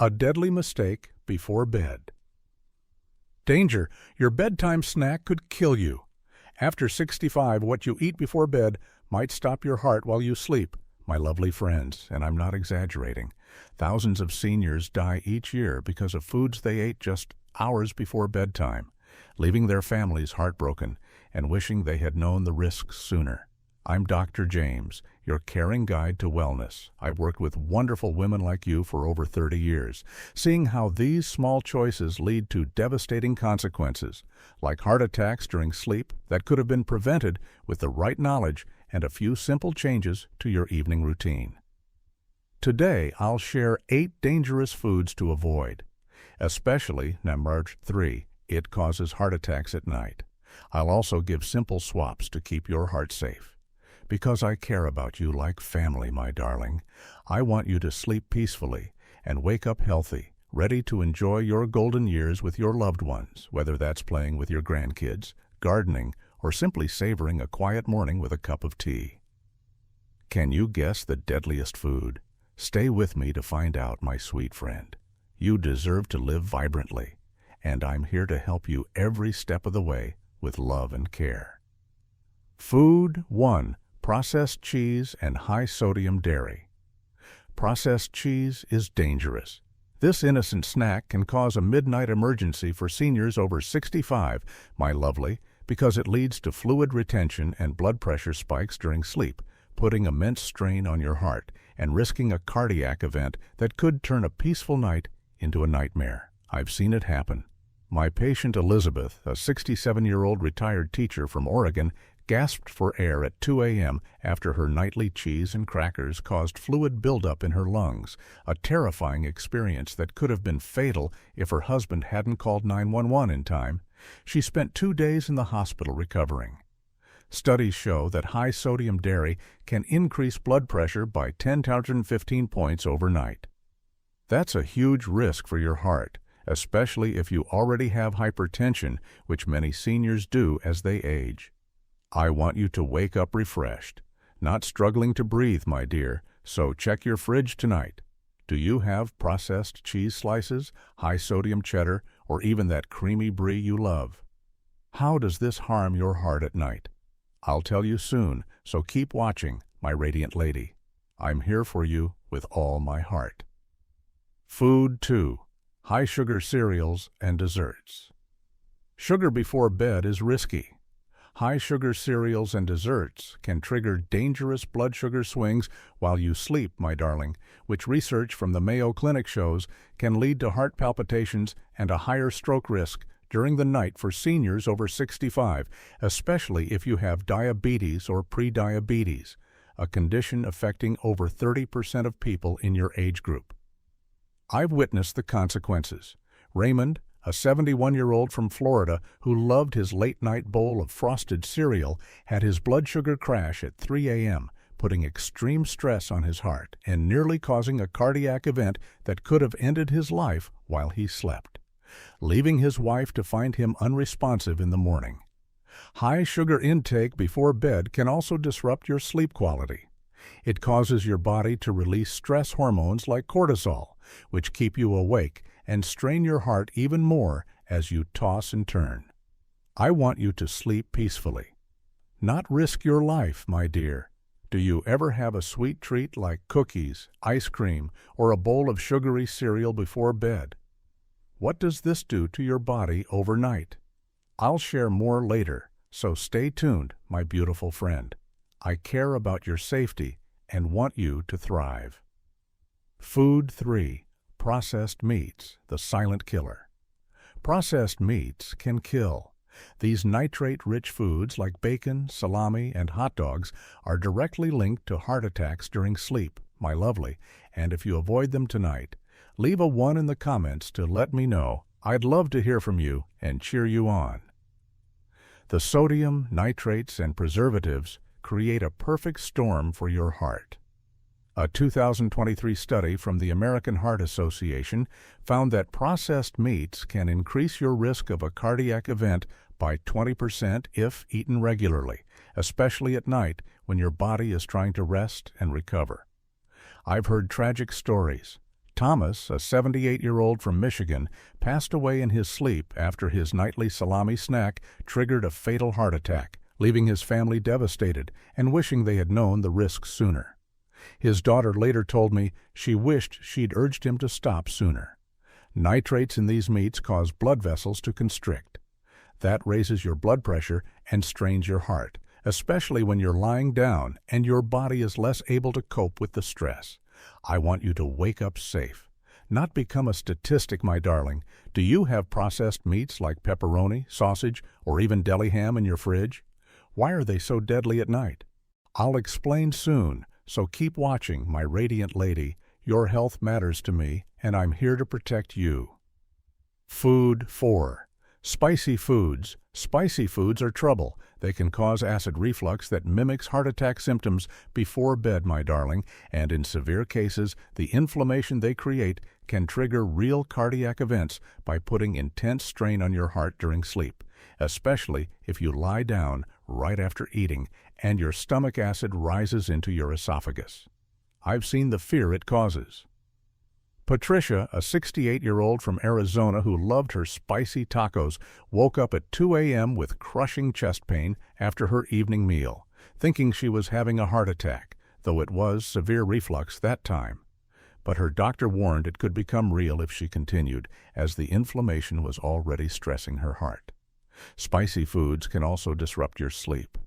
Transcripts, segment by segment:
A deadly mistake before bed. Danger! Your bedtime snack could kill you. After 65, what you eat before bed might stop your heart while you sleep, my lovely friends, and I'm not exaggerating. Thousands of seniors die each year because of foods they ate just hours before bedtime, leaving their families heartbroken and wishing they had known the risks sooner. I'm Dr. James, your caring guide to wellness. I've worked with wonderful women like you for over 30 years, seeing how these small choices lead to devastating consequences, like heart attacks during sleep that could have been prevented with the right knowledge and a few simple changes to your evening routine. Today, I'll share 8 dangerous foods to avoid, especially number 3, it causes heart attacks at night. I'll also give simple swaps to keep your heart safe. Because I care about you like family, my darling. I want you to sleep peacefully and wake up healthy, ready to enjoy your golden years with your loved ones, whether that's playing with your grandkids, gardening, or simply savoring a quiet morning with a cup of tea. Can you guess the deadliest food? Stay with me to find out, my sweet friend. You deserve to live vibrantly, and I'm here to help you every step of the way with love and care. Food 1. Processed cheese and high-sodium dairy. Processed cheese is dangerous. This innocent snack can cause a midnight emergency for seniors over 65, my lovely, because it leads to fluid retention and blood pressure spikes during sleep, putting immense strain on your heart and risking a cardiac event that could turn a peaceful night into a nightmare. I've seen it happen. My patient Elizabeth, a 67-year-old retired teacher from Oregon, gasped for air at 2 a.m. after her nightly cheese and crackers caused fluid buildup in her lungs, a terrifying experience that could have been fatal if her husband hadn't called 911 in time. She spent 2 days in the hospital recovering. Studies show that high-sodium dairy can increase blood pressure by 10-15 points overnight. That's a huge risk for your heart, especially if you already have hypertension, which many seniors do as they age. I want you to wake up refreshed, not struggling to breathe, my dear, so check your fridge tonight. Do you have processed cheese slices, high-sodium cheddar, or even that creamy brie you love? How does this harm your heart at night? I'll tell you soon, so keep watching, my radiant lady. I'm here for you with all my heart. Food 2. High-sugar cereals and desserts. Sugar before bed is risky. High-sugar cereals and desserts can trigger dangerous blood sugar swings while you sleep, my darling, which research from the Mayo Clinic shows can lead to heart palpitations and a higher stroke risk during the night for seniors over 65, especially if you have diabetes or prediabetes, a condition affecting over 30% of people in your age group. I've witnessed the consequences. Raymond, a 71-year-old from Florida who loved his late-night bowl of frosted cereal, had his blood sugar crash at 3 a.m., putting extreme stress on his heart and nearly causing a cardiac event that could have ended his life while he slept, leaving his wife to find him unresponsive in the morning. High sugar intake before bed can also disrupt your sleep quality. It causes your body to release stress hormones like cortisol, which keep you awake and strain your heart even more as you toss and turn. I want you to sleep peacefully, not risk your life, my dear. Do you ever have a sweet treat like cookies, ice cream, or a bowl of sugary cereal before bed? What does this do to your body overnight? I'll share more later, so stay tuned, my beautiful friend. I care about your safety and want you to thrive. Food 3. Processed meats, the silent killer. Processed meats can kill. These nitrate-rich foods like bacon, salami, and hot dogs are directly linked to heart attacks during sleep, my lovely, and if you avoid them tonight, leave a 1 in the comments to let me know. I'd love to hear from you and cheer you on. The sodium, nitrates, and preservatives create a perfect storm for your heart. A 2023 study from the American Heart Association found that processed meats can increase your risk of a cardiac event by 20% if eaten regularly, especially at night when your body is trying to rest and recover. I've heard tragic stories. Thomas, a 78-year-old from Michigan, passed away in his sleep after his nightly salami snack triggered a fatal heart attack, leaving his family devastated and wishing they had known the risks sooner. His daughter later told me she wished she'd urged him to stop sooner. Nitrates in these meats cause blood vessels to constrict. That raises your blood pressure and strains your heart, especially when you're lying down and your body is less able to cope with the stress. I want you to wake up safe, not become a statistic, my darling. Do you have processed meats like pepperoni, sausage, or even deli ham in your fridge? Why are they so deadly at night? I'll explain soon, so keep watching, my radiant lady. Your health matters to me, and I'm here to protect you. Food 4. Spicy foods. Spicy foods are trouble. They can cause acid reflux that mimics heart attack symptoms before bed, my darling, and in severe cases, the inflammation they create can trigger real cardiac events by putting intense strain on your heart during sleep, especially if you lie down right after eating and your stomach acid rises into your esophagus. I've seen the fear it causes. Patricia, a 68-year-old from Arizona who loved her spicy tacos, woke up at 2 a.m. with crushing chest pain after her evening meal, thinking she was having a heart attack, though it was severe reflux that time. But her doctor warned it could become real if she continued, as the inflammation was already stressing her heart. Spicy foods can also disrupt your sleep.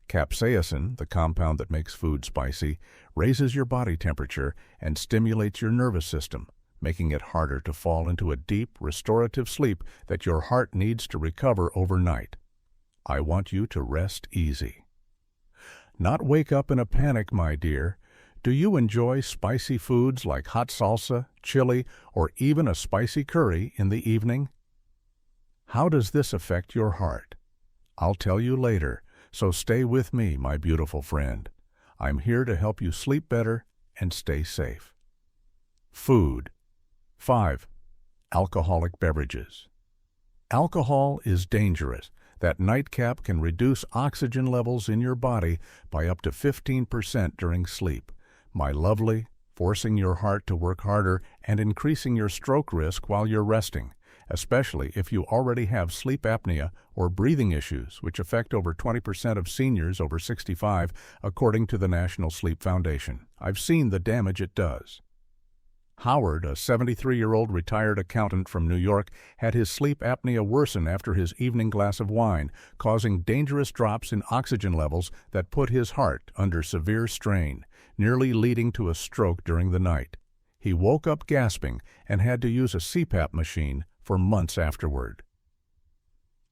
Capsaicin, the compound that makes food spicy, raises your body temperature and stimulates your nervous system, making it harder to fall into a deep, restorative sleep that your heart needs to recover overnight. I want you to rest easy. Not wake up in a panic, my dear. Do you enjoy spicy foods like hot salsa, chili, or even a spicy curry in the evening? How does this affect your heart? I'll tell you later. So stay with me, my beautiful friend. I'm here to help you sleep better and stay safe. Food 5. Alcoholic beverages. Alcohol is dangerous. That nightcap can reduce oxygen levels in your body by up to 15% during sleep. My lovely, forcing your heart to work harder and increasing your stroke risk while you're resting, especially if you already have sleep apnea or breathing issues, which affect over 20% of seniors over 65, according to the National Sleep Foundation. I've seen the damage it does. Howard, a 73-year-old retired accountant from New York, had his sleep apnea worsen after his evening glass of wine, causing dangerous drops in oxygen levels that put his heart under severe strain, nearly leading to a stroke during the night. He woke up gasping and had to use a CPAP machine for months afterward.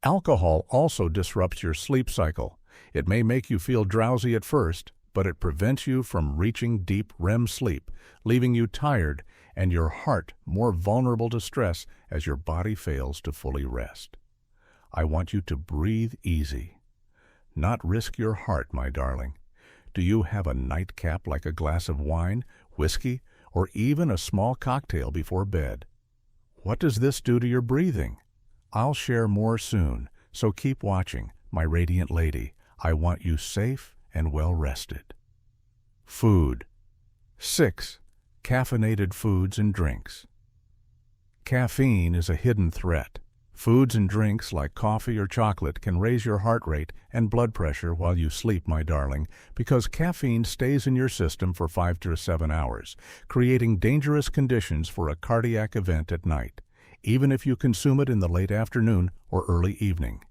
Alcohol also disrupts your sleep cycle. It may make you feel drowsy at first, but it prevents you from reaching deep REM sleep, leaving you tired and your heart more vulnerable to stress as your body fails to fully rest. I want you to breathe easy. Not risk your heart, my darling. Do you have a nightcap like a glass of wine, whiskey, or even a small cocktail before bed? What does this do to your breathing? I'll share more soon, so keep watching, my radiant lady. I want you safe and well rested. Food 6. Caffeinated foods and drinks. Caffeine is a hidden threat. Foods and drinks like coffee or chocolate can raise your heart rate and blood pressure while you sleep, my darling, because caffeine stays in your system for 5 to 7 hours, creating dangerous conditions for a cardiac event at night, even if you consume it in the late afternoon or early evening.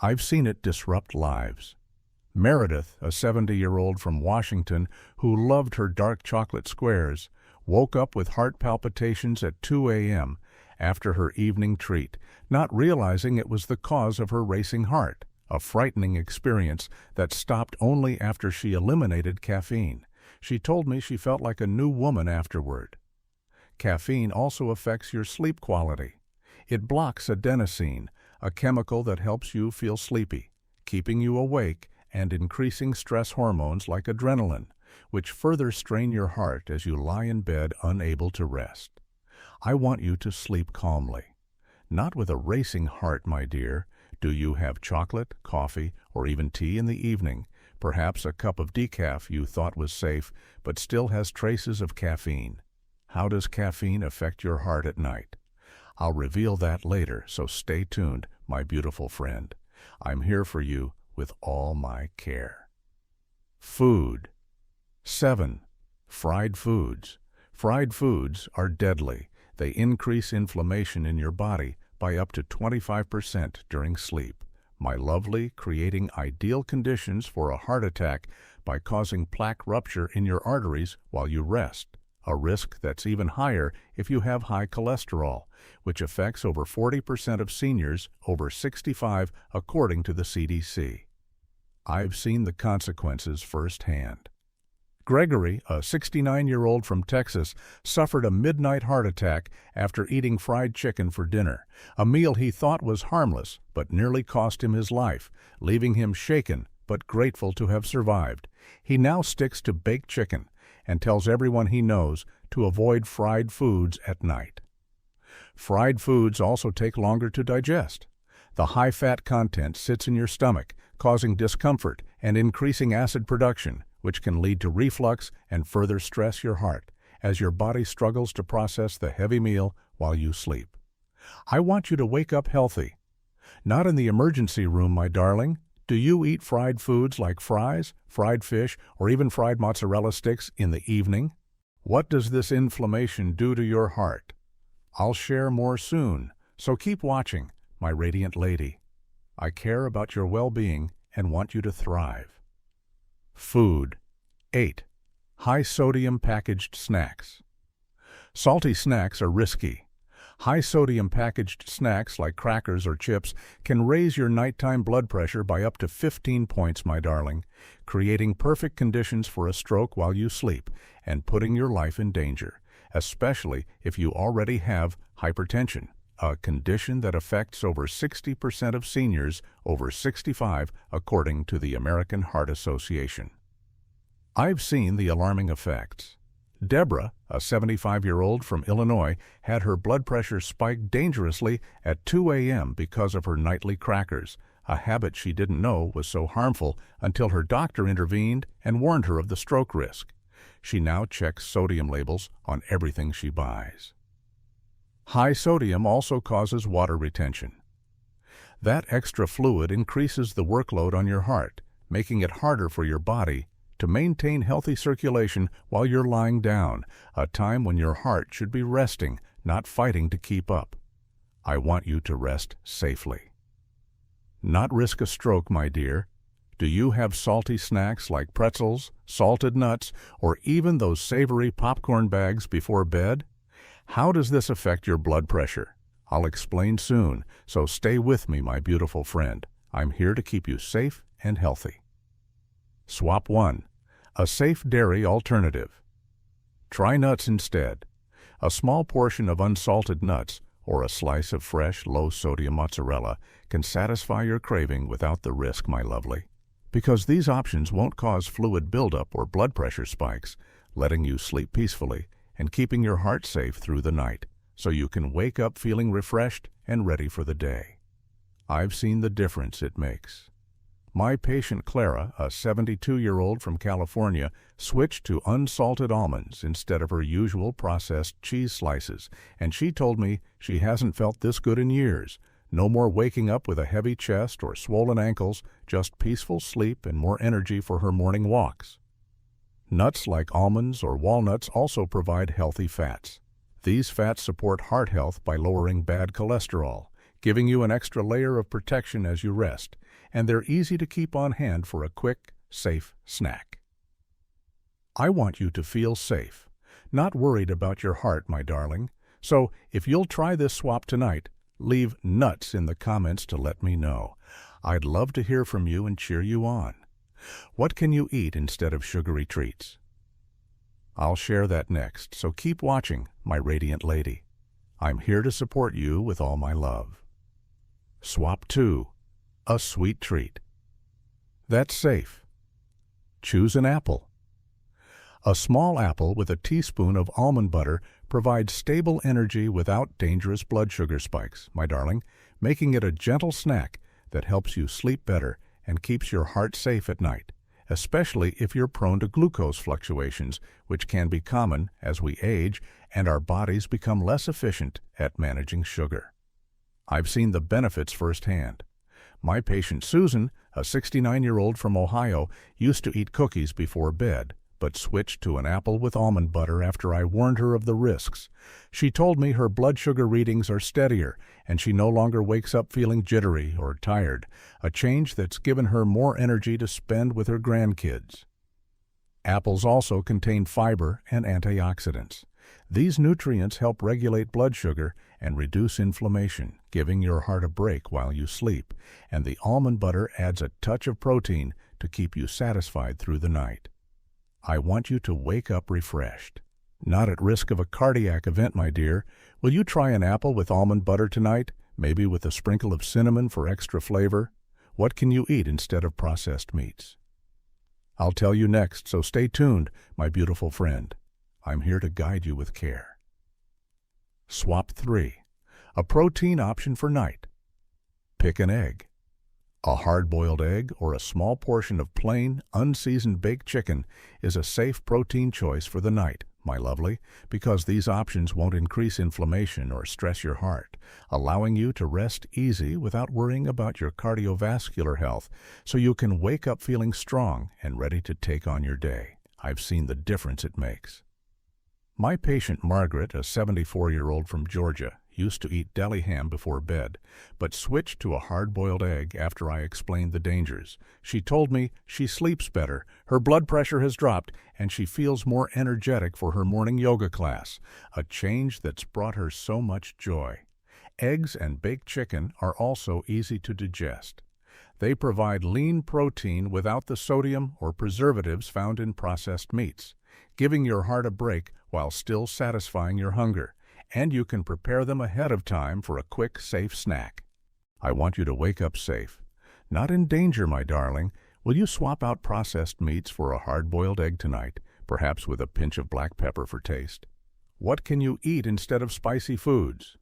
I've seen it disrupt lives. Meredith, a 70-year-old from Washington who loved her dark chocolate squares, woke up with heart palpitations at 2 a.m. after her evening treat, not realizing it was the cause of her racing heart, a frightening experience that stopped only after she eliminated caffeine. She told me she felt like a new woman afterward. Caffeine also affects your sleep quality. It blocks adenosine, a chemical that helps you feel sleepy, keeping you awake and increasing stress hormones like adrenaline, which further strain your heart as you lie in bed unable to rest. I want you to sleep calmly. Not with a racing heart, my dear. Do you have chocolate, coffee, or even tea in the evening? Perhaps a cup of decaf you thought was safe, but still has traces of caffeine. How does caffeine affect your heart at night? I'll reveal that later, so stay tuned, my beautiful friend. I'm here for you with all my care. Food. 7. Fried foods. Fried foods are deadly. They increase inflammation in your body by up to 25% during sleep, my lovely, creating ideal conditions for a heart attack by causing plaque rupture in your arteries while you rest, a risk that's even higher if you have high cholesterol, which affects over 40% of seniors over 65 according to the CDC. I've seen the consequences firsthand. Gregory, a 69-year-old from Texas, suffered a midnight heart attack after eating fried chicken for dinner, a meal he thought was harmless but nearly cost him his life, leaving him shaken but grateful to have survived. He now sticks to baked chicken and tells everyone he knows to avoid fried foods at night. Fried foods also take longer to digest. The high-fat content sits in your stomach, causing discomfort and increasing acid production, which can lead to reflux and further stress your heart as your body struggles to process the heavy meal while you sleep. I want you to wake up healthy. Not in the emergency room, my darling. Do you eat fried foods like fries, fried fish, or even fried mozzarella sticks in the evening? What does this inflammation do to your heart? I'll share more soon, so keep watching, my radiant lady. I care about your well-being and want you to thrive. Food. 8. High-sodium packaged snacks. Salty snacks are risky. High-sodium packaged snacks like crackers or chips can raise your nighttime blood pressure by up to 15 points, my darling, creating perfect conditions for a stroke while you sleep and putting your life in danger, especially if you already have hypertension, a condition that affects over 60% of seniors over 65 according to the American Heart Association. I've seen the alarming effects. Deborah, a 75-year-old from Illinois, had her blood pressure spike dangerously at 2 a.m. because of her nightly crackers, a habit she didn't know was so harmful until her doctor intervened and warned her of the stroke risk. She now checks sodium labels on everything she buys. High sodium also causes water retention. That extra fluid increases the workload on your heart, making it harder for your body to maintain healthy circulation while you're lying down, a time when your heart should be resting, not fighting to keep up. I want you to rest safely. Not risk a stroke, my dear. Do you have salty snacks like pretzels, salted nuts, or even those savory popcorn bags before bed? How does this affect your blood pressure? I'll explain soon, so stay with me, my beautiful friend. I'm here to keep you safe and healthy. Swap 1. A safe dairy alternative. Try nuts instead. A small portion of unsalted nuts or a slice of fresh, low-sodium mozzarella can satisfy your craving without the risk, my lovely. Because these options won't cause fluid buildup or blood pressure spikes, letting you sleep peacefully and keeping your heart safe through the night, so you can wake up feeling refreshed and ready for the day. I've seen the difference it makes. My patient Clara, a 72-year-old from California, switched to unsalted almonds instead of her usual processed cheese slices, and she told me she hasn't felt this good in years. No more waking up with a heavy chest or swollen ankles, just peaceful sleep and more energy for her morning walks. Nuts like almonds or walnuts also provide healthy fats. These fats support heart health by lowering bad cholesterol, giving you an extra layer of protection as you rest, and they're easy to keep on hand for a quick, safe snack. I want you to feel safe, not worried about your heart, my darling. So if you'll try this swap tonight, leave nuts in the comments to let me know. I'd love to hear from you and cheer you on. What can you eat instead of sugary treats? I'll share that next, so keep watching, my radiant lady. I'm here to support you with all my love. Swap 2. A sweet treat. That's safe. Choose an apple. A small apple with a teaspoon of almond butter provides stable energy without dangerous blood sugar spikes, my darling, making it a gentle snack that helps you sleep better and keeps your heart safe at night, especially if you're prone to glucose fluctuations, which can be common as we age and our bodies become less efficient at managing sugar. I've seen the benefits firsthand. My patient Susan, a 69-year-old from Ohio, used to eat cookies before bed, but switched to an apple with almond butter after I warned her of the risks. She told me her blood sugar readings are steadier, and she no longer wakes up feeling jittery or tired, a change that's given her more energy to spend with her grandkids. Apples also contain fiber and antioxidants. These nutrients help regulate blood sugar and reduce inflammation, giving your heart a break while you sleep, and the almond butter adds a touch of protein to keep you satisfied through the night. I want you to wake up refreshed. Not at risk of a cardiac event, my dear. Will you try an apple with almond butter tonight, maybe with a sprinkle of cinnamon for extra flavor? What can you eat instead of processed meats? I'll tell you next, so stay tuned, my beautiful friend. I'm here to guide you with care. Swap 3. A protein option for night. Pick an egg. A hard-boiled egg or a small portion of plain, unseasoned baked chicken is a safe protein choice for the night, my lovely, because these options won't increase inflammation or stress your heart, allowing you to rest easy without worrying about your cardiovascular health, so you can wake up feeling strong and ready to take on your day. I've seen the difference it makes. My patient Margaret, a 74-year-old from Georgia, used to eat deli ham before bed, but switched to a hard-boiled egg after I explained the dangers. She told me she sleeps better, her blood pressure has dropped, and she feels more energetic for her morning yoga class, a change that's brought her so much joy. Eggs and baked chicken are also easy to digest. They provide lean protein without the sodium or preservatives found in processed meats, giving your heart a break while still satisfying your hunger. And you can prepare them ahead of time for a quick, safe snack. I want you to wake up safe. Not in danger, my darling. Will you swap out processed meats for a hard-boiled egg tonight, perhaps with a pinch of black pepper for taste? What can you eat instead of spicy foods?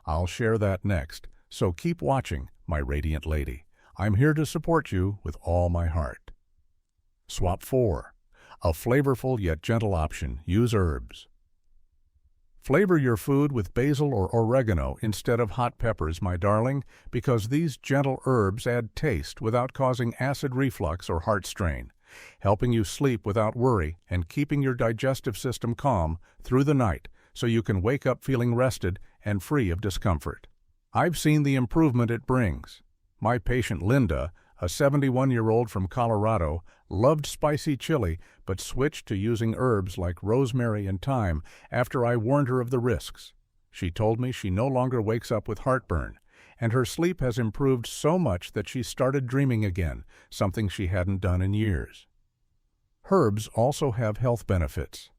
I'll share that next, so keep watching, my radiant lady. I'm here to support you with all my heart. Swap 4. A flavorful yet gentle option. Use herbs. Flavor your food with basil or oregano instead of hot peppers, my darling, because these gentle herbs add taste without causing acid reflux or heart strain, helping you sleep without worry and keeping your digestive system calm through the night so you can wake up feeling rested and free of discomfort. I've seen the improvement it brings. My patient Linda, a 71-year-old from Colorado, loved spicy chili but switched to using herbs like rosemary and thyme after I warned her of the risks. She told me she no longer wakes up with heartburn, and her sleep has improved so much that she started dreaming again, something she hadn't done in years. Herbs also have health benefits.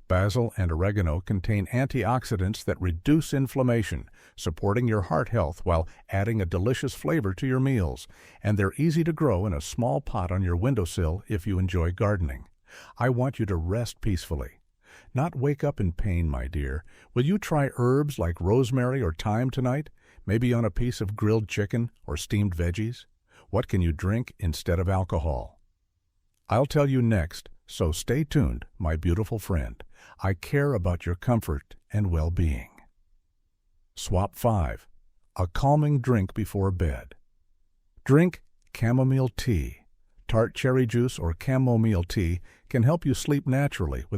Basil and oregano contain antioxidants that reduce inflammation, supporting your heart health while adding a delicious flavor to your meals, and they're easy to grow in a small pot on your windowsill if you enjoy gardening. I want you to rest peacefully, not wake up in pain, my dear. Will you try herbs like rosemary or thyme tonight, maybe on a piece of grilled chicken or steamed veggies? What can you drink instead of alcohol? I'll tell you next, so stay tuned, my beautiful friend. I care about your comfort and well-being. Swap 5. A calming drink before bed. Drink chamomile tea. Tart cherry juice or chamomile tea can help you sleep naturally without